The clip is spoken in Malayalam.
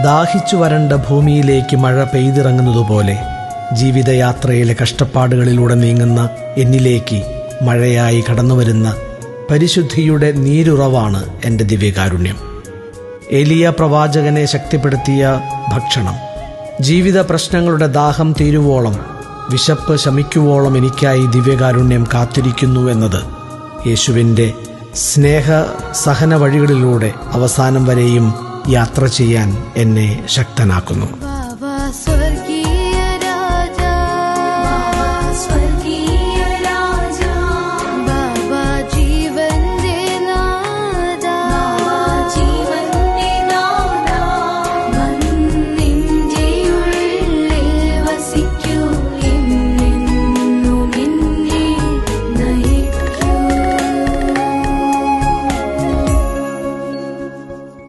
ദാഹിച്ചു വരണ്ട ഭൂമിയിലേക്ക് മഴ പെയ്തിറങ്ങുന്നതുപോലെ ജീവിതയാത്രയിലെ കഷ്ടപ്പാടുകളിലൂടെ നീങ്ങുന്ന എന്നിലേക്ക് മഴയായി കടന്നുവരുന്ന പരിശുദ്ധിയുടെ നീരുറവാണ് എൻ്റെ ദിവ്യകാരുണ്യം. ഏലിയ പ്രവാചകനെ ശക്തിപ്പെടുത്തിയ ഭക്ഷണം. ജീവിത പ്രശ്നങ്ങളുടെ ദാഹം തീരുവോളം, വിശപ്പ് ശമിക്കുവോളം എനിക്കായി ദിവ്യകാരുണ്യം കാത്തിരിക്കുന്നു എന്നത് യേശുവിൻ്റെ സ്നേഹ സഹന വഴികളിലൂടെ അവസാനം വരെയും യാത്ര ചെയ്യാൻ എന്നെ ശക്തനാക്കുന്നു.